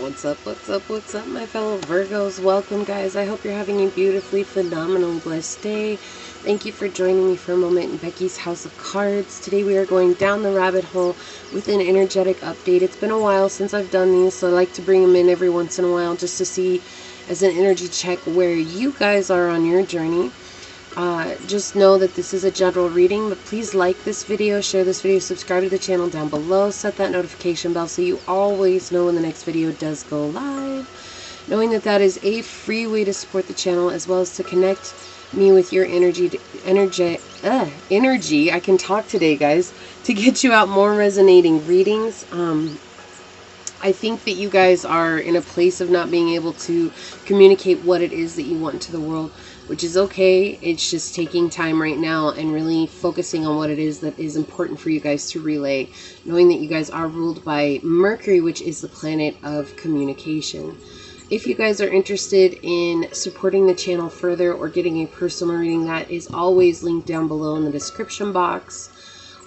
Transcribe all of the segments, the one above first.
What's up, my fellow Virgos? Welcome, guys. I hope you're having a beautifully, phenomenally blessed day. Thank you for joining me for a moment in Becky's House of Cards. Today we are going down the rabbit hole with an energetic update. It's been a while since I've done these, so I like to bring them in every once in a while just to see, as an energy check, where you guys are on your journey. Just know that this is a general reading, but please like this video, share this video, subscribe to the channel down below, set that notification bell so you always know when the next video does go live. Knowing that that is a free way to support the channel, as well as to connect me with your energy. I can talk today, guys, to get you out more resonating readings. I think that you guys are in a place of not being able to communicate what it is that you want to the world, which is okay. It's just taking time right now and really focusing on what it is that is important for you guys to relay, knowing that you guys are ruled by Mercury, which is the planet of communication. If you guys are interested in supporting the channel further or getting a personal reading, that is always linked down below in the description box.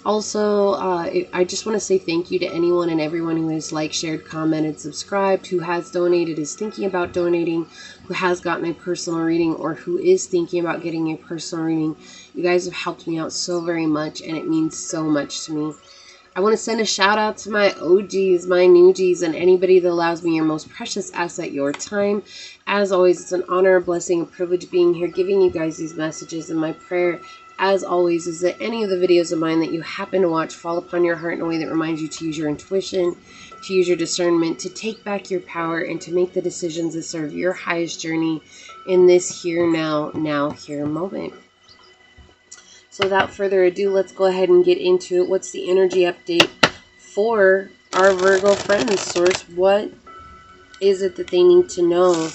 Also, I just want to say thank you to anyone and everyone who has liked, shared, commented, subscribed, who has donated, is thinking about donating, who has gotten a personal reading, or who is thinking about getting a personal reading. You guys have helped me out so very much, and it means so much to me. I want to send a shout out to my OGs, my newgies, and anybody that allows me your most precious asset, your time. As always, it's an honor, a blessing, a privilege being here, giving you guys these messages. And my prayer, as always, is that any of the videos of mine that you happen to watch fall upon your heart in a way that reminds you to use your intuition, to use your discernment, to take back your power, and to make the decisions that serve your highest journey in this here, now, here moment. So without further ado, let's go ahead and get into it. What's the energy update for our Virgo friends, Source? What is it that they need to know?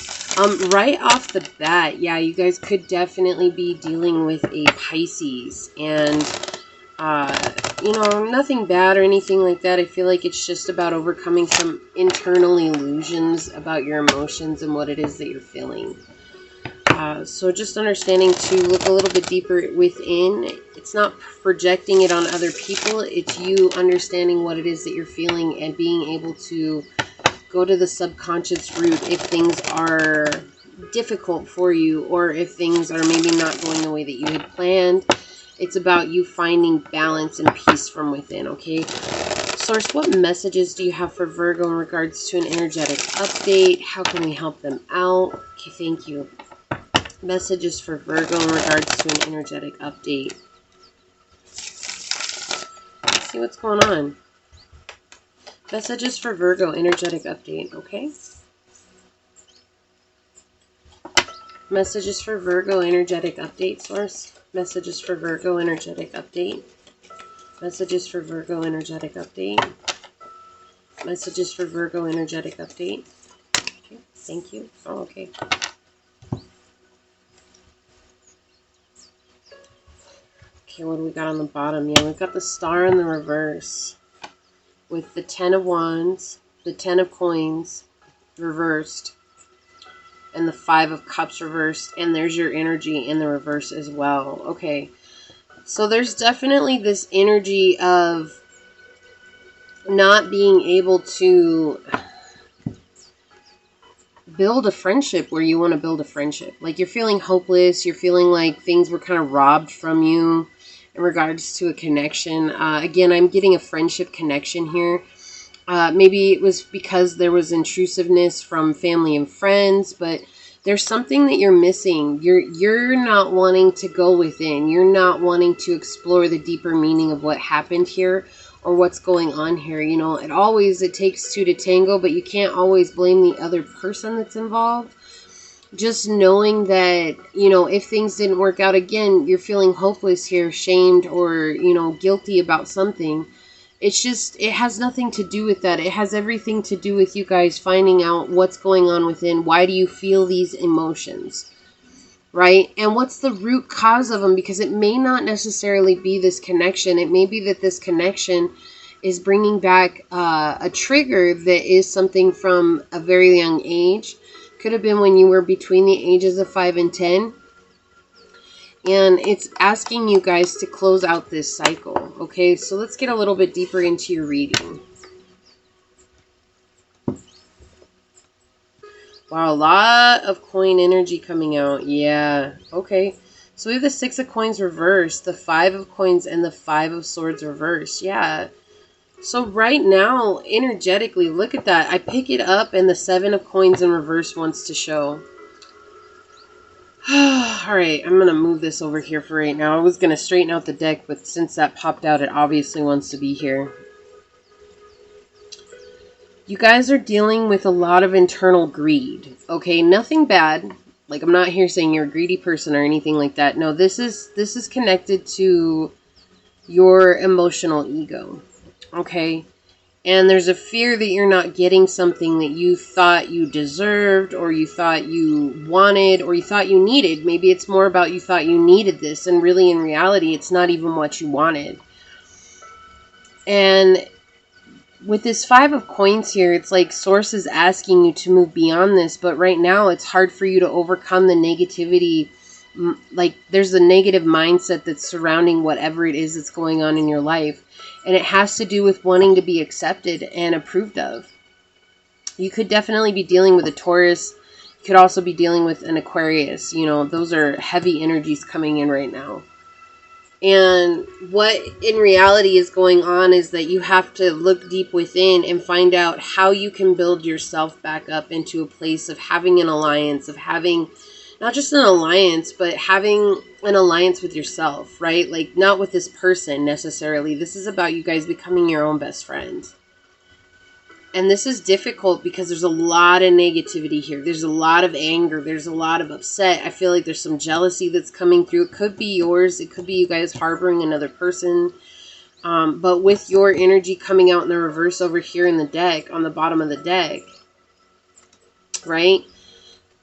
Right off the bat, yeah, you guys could definitely be dealing with a Pisces. And, you know, nothing bad or anything like that. I feel like it's just about overcoming some internal illusions about your emotions and what it is that you're feeling. So just understanding to look a little bit deeper within. It's not projecting it on other people. It's you understanding what it is that you're feeling and being able to go to the subconscious root if things are difficult for you, or if things are maybe not going the way that you had planned. It's about you finding balance and peace from within, okay? Source, what messages do you have for Virgo in regards to an energetic update? How can we help them out? Okay, thank you. Messages for Virgo in regards to an energetic update. Let's see what's going on. Messages for Virgo, energetic update, okay? Messages for Virgo, energetic update, Source. Messages for Virgo, energetic update. Messages for Virgo, energetic update. Messages for Virgo, energetic update. Okay, thank you. Oh, okay. Okay, what do we got on the bottom? Yeah, we've got the Star in the reverse, with the 10 of Wands, the 10 of Coins reversed, and the 5 of Cups reversed, and there's your energy in the reverse as well. Okay, so there's definitely this energy of not being able to build a friendship where you want to build a friendship. Like, you're feeling hopeless, you're feeling like things were kind of robbed from you in regards to a connection. Again, I'm getting a friendship connection here. Maybe it was because there was intrusiveness from family and friends, but there's something that you're missing. You're not wanting to go within. You're not wanting to explore the deeper meaning of what happened here or what's going on here. You know, it takes two to tango, but you can't always blame the other person that's involved. Just knowing that, you know, if things didn't work out, again, you're feeling hopeless here, shamed, or, you know, guilty about something. It's just, it has nothing to do with that. It has everything to do with you guys finding out what's going on within. Why do you feel these emotions, right? And what's the root cause of them? Because it may not necessarily be this connection. It may be that this connection is bringing back a trigger that is something from a very young age. Could have been when you were between the ages of 5 and 10. And it's asking you guys to close out this cycle. Okay, so let's get a little bit deeper into your reading. Wow, a lot of coin energy coming out. Yeah. Okay. So we have the 6 of coins reversed, the 5 of coins, and the 5 of swords reversed. Yeah. So right now, energetically, look at that. I pick it up and the 7 of coins in reverse wants to show. Alright, I'm going to move this over here for right now. I was going to straighten out the deck, but since that popped out, it obviously wants to be here. You guys are dealing with a lot of internal greed. Okay, nothing bad. Like, I'm not here saying you're a greedy person or anything like that. No, this is connected to your emotional ego. Okay? And there's a fear that you're not getting something that you thought you deserved, or you thought you wanted, or you thought you needed. Maybe it's more about you thought you needed this, and really in reality, it's not even what you wanted. And with this 5 of coins here, it's like Source is asking you to move beyond this, but right now it's hard for you to overcome the negativity. Like, there's a negative mindset that's surrounding whatever it is that's going on in your life. And it has to do with wanting to be accepted and approved of. You could definitely be dealing with a Taurus. You could also be dealing with an Aquarius. You know, those are heavy energies coming in right now. And what in reality is going on is that you have to look deep within and find out how you can build yourself back up into a place of having an alliance, of having not just an alliance, but having an alliance with yourself, right? Like, not with this person necessarily. This is about you guys becoming your own best friends. And this is difficult because there's a lot of negativity here. There's a lot of anger. There's a lot of upset. I feel like there's some jealousy that's coming through. It could be yours. It could be you guys harboring another person. But with your energy coming out in the reverse over here in the deck, on the bottom of the deck, right?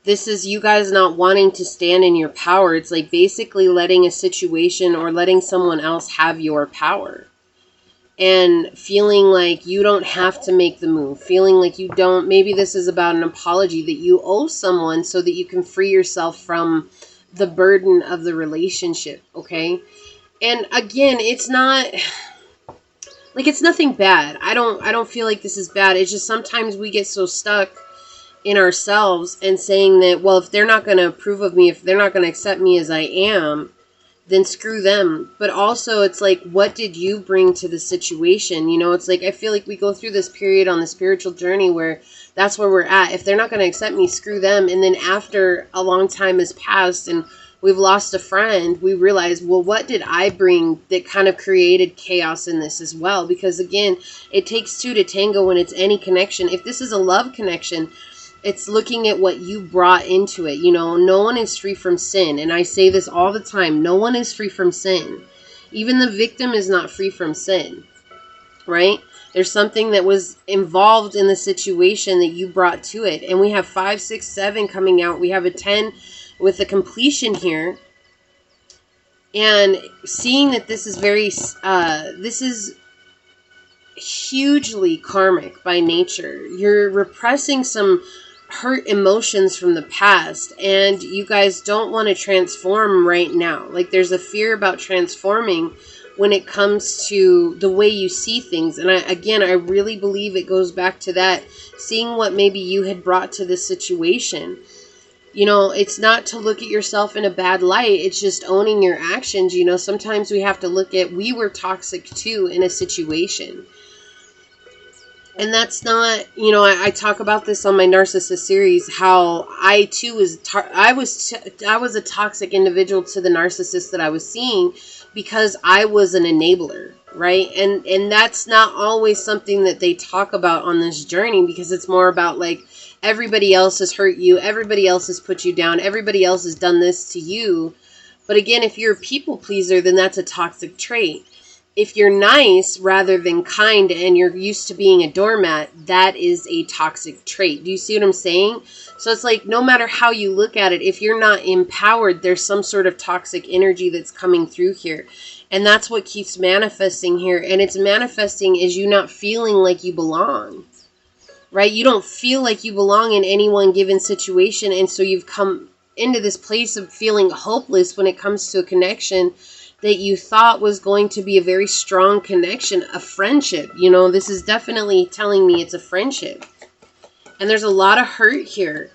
This is you guys not wanting to stand in your power. It's like basically letting a situation or letting someone else have your power. And feeling like you don't have to make the move. Feeling like you don't. Maybe this is about an apology that you owe someone so that you can free yourself from the burden of the relationship. Okay? And again, it's not... like, it's nothing bad. I don't feel like this is bad. It's just sometimes we get so stuck in ourselves and saying that, well, if they're not going to approve of me, if they're not going to accept me as I am, then screw them. But also it's like, what did you bring to the situation? You know, it's like, I feel like we go through this period on the spiritual journey where that's where we're at. If they're not going to accept me, screw them. And then after a long time has passed and we've lost a friend, we realize, well, what did I bring that kind of created chaos in this as well? Because again, it takes two to tango when it's any connection. If this is a love connection, it's looking at what you brought into it. You know, no one is free from sin. And I say this all the time. No one is free from sin. Even the victim is not free from sin. Right? There's something that was involved in the situation that you brought to it. And we have 5, 6, 7 coming out. We have a 10 with the completion here. And seeing that this is very... this is hugely karmic by nature. You're repressing some hurt emotions from the past, and you guys don't want to transform right now. Like, there's a fear about transforming when it comes to the way you see things. And I really believe it goes back to that, seeing what maybe you had brought to this situation. You know, it's not to look at yourself in a bad light. It's just owning your actions. You know, sometimes we have to look at, we were toxic too in a situation. And that's not, you know, I talk about this on my narcissist series, how I too was, I was a toxic individual to the narcissist that I was seeing because I was an enabler, right? And that's not always something that they talk about on this journey, because it's more about like, everybody else has hurt you, everybody else has put you down, everybody else has done this to you. But again, if you're a people pleaser, then that's a toxic trait. If you're nice rather than kind and you're used to being a doormat, that is a toxic trait. Do you see what I'm saying? So it's like, no matter how you look at it, if you're not empowered, there's some sort of toxic energy that's coming through here. And that's what keeps manifesting here. And it's manifesting as you not feeling like you belong, right? You don't feel like you belong in any one given situation. And so you've come into this place of feeling hopeless when it comes to a connection that you thought was going to be a very strong connection, a friendship. You know, this is definitely telling me it's a friendship. And there's a lot of hurt here.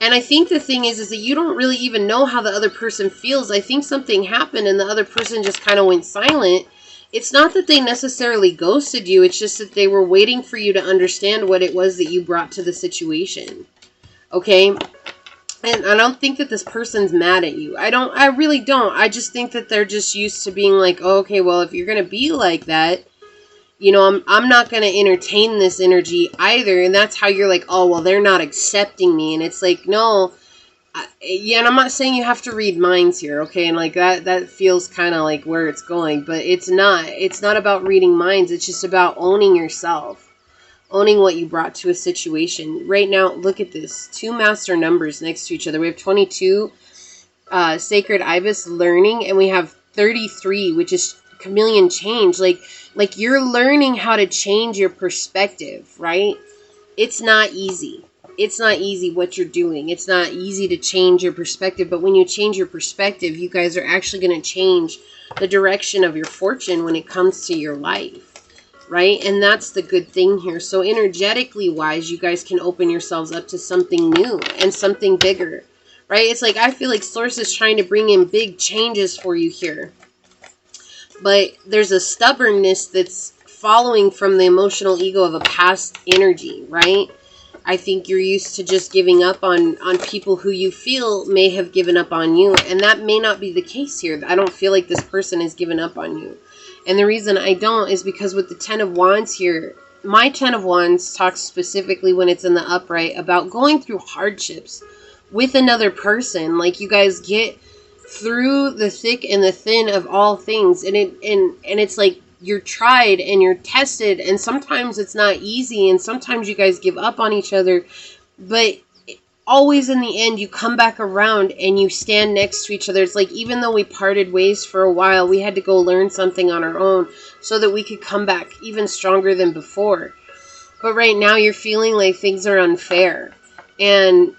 And I think the thing is that you don't really even know how the other person feels. I think something happened and the other person just kind of went silent. It's not that they necessarily ghosted you. It's just that they were waiting for you to understand what it was that you brought to the situation. Okay? And I don't think that this person's mad at you. I really don't. I just think that they're just used to being like, oh, okay, well, if you're going to be like that, you know, I'm not going to entertain this energy either. And that's how you're like, oh, well, they're not accepting me. And it's like, no. Yeah, and I'm not saying you have to read minds here, okay? And like that feels kind of like where it's going. But it's not. It's not about reading minds. It's just about owning yourself. Owning what you brought to a situation. Right now, look at this. 2 master numbers next to each other. We have 22, Sacred Ibis, learning. And we have 33, which is chameleon change. Like you're learning how to change your perspective, right? It's not easy. It's not easy what you're doing. It's not easy to change your perspective. But when you change your perspective, you guys are actually going to change the direction of your fortune when it comes to your life. Right? And that's the good thing here. So energetically wise, you guys can open yourselves up to something new and something bigger. Right? It's like, I feel like Source is trying to bring in big changes for you here. But there's a stubbornness that's following from the emotional ego of a past energy, right? I think you're used to just giving up on people who you feel may have given up on you. And that may not be the case here. I don't feel like this person has given up on you. And the reason I don't is because with the 10 of Wands here, my 10 of Wands talks specifically when it's in the upright about going through hardships with another person. Like you guys get through the thick and the thin of all things. And it's like you're tried and you're tested. And sometimes it's not easy. And sometimes you guys give up on each other. But always in the end, you come back around and you stand next to each other. It's like, even though we parted ways for a while, we had to go learn something on our own so that we could come back even stronger than before. But right now you're feeling like things are unfair. And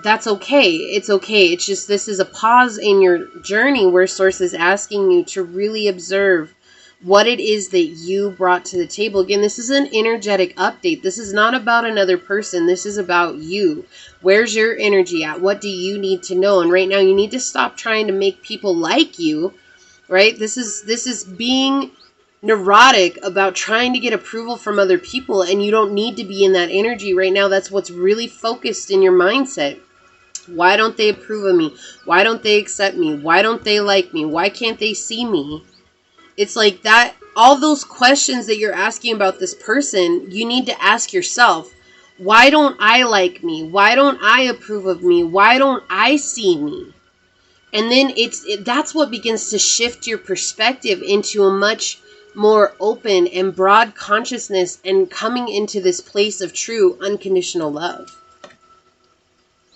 that's okay. It's okay. It's just, this is a pause in your journey where Source is asking you to really observe what it is that you brought to the table. Again, this is an energetic update. This is not about another person. This is about you. Where's your energy at? What do you need to know? And right now you need to stop trying to make people like you, right? This is being neurotic about trying to get approval from other people, and you don't need to be in that energy right now. That's what's really focused in your mindset. Why don't they approve of me? Why don't they accept me? Why don't they like me? Why can't they see me? It's like that, all those questions that you're asking about this person, you need to ask yourself, why don't I like me? Why don't I approve of me? Why don't I see me? And then that's what begins to shift your perspective into a much more open and broad consciousness and coming into this place of true unconditional love.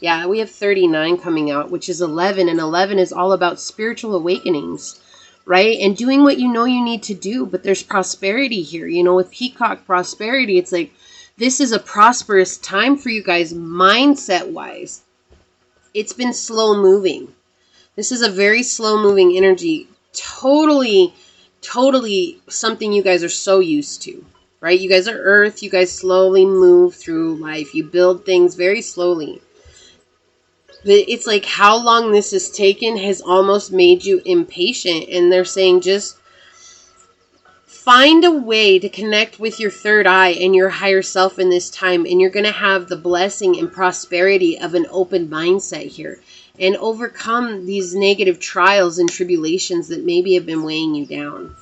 Yeah, we have 39 coming out, which is 11, and 11 is all about spiritual awakenings. Right? And doing what you know you need to do. But there's prosperity here. You know, with Peacock prosperity, it's like, this is a prosperous time for you guys mindset wise. It's been slow moving. This is a very slow moving energy. Totally something you guys are so used to. Right? You guys are Earth. You guys slowly move through life. You build things very slowly. But it's like how long this has taken has almost made you impatient. And they're saying just find a way to connect with your third eye and your higher self in this time. And you're going to have the blessing and prosperity of an open mindset here. And overcome these negative trials and tribulations that maybe have been weighing you down.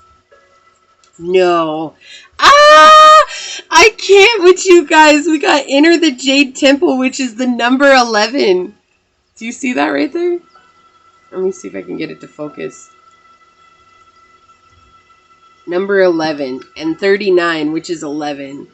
No. I can't with you guys. We got Enter the Jade Temple, which is the number 11. Do you see that right there? Let me see if I can get it to focus. Number 11 and 39, which is 11.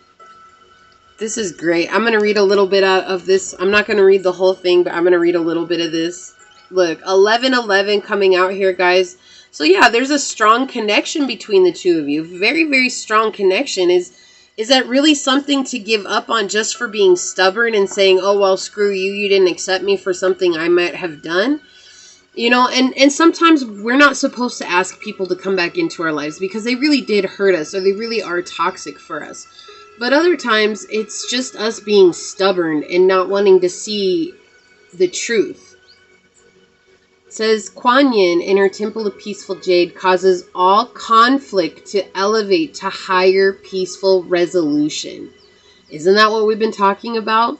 This is great. I'm going to read a little bit out of this. I'm not going to read the whole thing, but I'm going to read a little bit of this. Look, 1111 coming out here, guys. So yeah, there's a strong connection between the two of you. Very, very strong connection. Is that really something to give up on just for being stubborn and saying, oh, well, screw you. You didn't accept me for something I might have done. You know, and sometimes we're not supposed to ask people to come back into our lives because they really did hurt us or they really are toxic for us. But other times it's just us being stubborn and not wanting to see the truth. It says, Kuan Yin in her temple of peaceful jade causes all conflict to elevate to higher peaceful resolution. Isn't that what we've been talking about?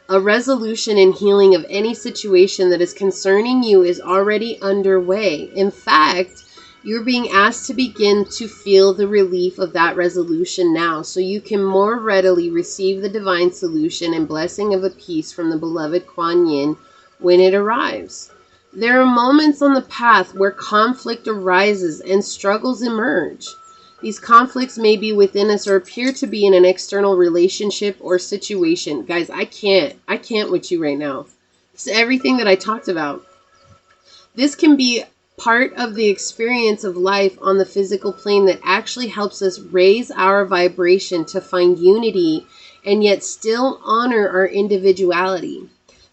A resolution and healing of any situation that is concerning you is already underway. In fact, you're being asked to begin to feel the relief of that resolution now, so you can more readily receive the divine solution and blessing of a peace from the beloved Kuan Yin when it arrives. There are moments on the path where conflict arises and struggles emerge. These conflicts may be within us or appear to be in an external relationship or situation. Guys, I can't with you right now. It's everything that I talked about. This can be part of the experience of life on the physical plane that actually helps us raise our vibration to find unity and yet still honor our individuality.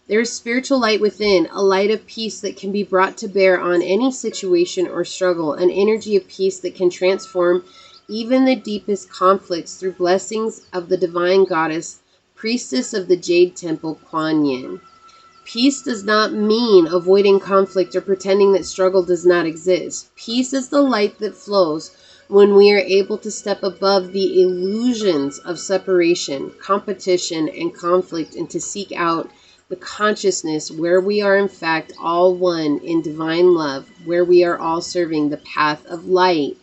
There is spiritual light within, a light of peace that can be brought to bear on any situation or struggle, an energy of peace that can transform even the deepest conflicts through blessings of the divine goddess, priestess of the Jade Temple, Kuan Yin. Peace does not mean avoiding conflict or pretending that struggle does not exist. Peace is the light that flows when we are able to step above the illusions of separation, competition, and conflict and to seek out the consciousness where we are in fact all one in divine love, where we are all serving the path of light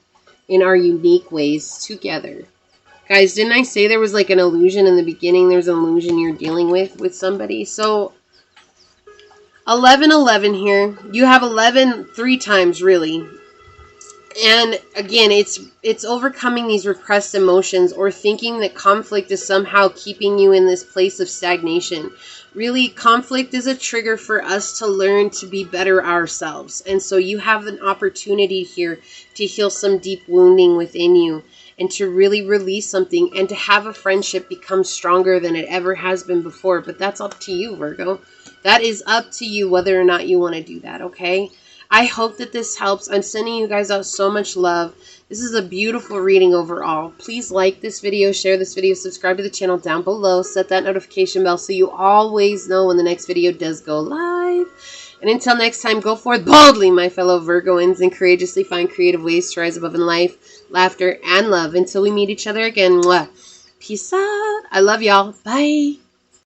in our unique ways together. Guys, didn't I say there was like an illusion in the beginning? There's an illusion you're dealing with somebody. So 1111 here. You have 11 3 times really. And again, it's overcoming these repressed emotions or thinking that conflict is somehow keeping you in this place of stagnation. Really, conflict is a trigger for us to learn to be better ourselves. And so you have an opportunity here to heal some deep wounding within you and to really release something and to have a friendship become stronger than it ever has been before. But that's up to you, Virgo. That is up to you whether or not you want to do that, okay? I hope that this helps. I'm sending you guys out so much love. This is a beautiful reading overall. Please like this video, share this video, subscribe to the channel down below, set that notification bell so you always know when the next video does go live. And until next time, go forth boldly, my fellow Virgoans, and courageously find creative ways to rise above in life, laughter, and love. Until we meet each other again, mwah. Peace out. I love y'all. Bye.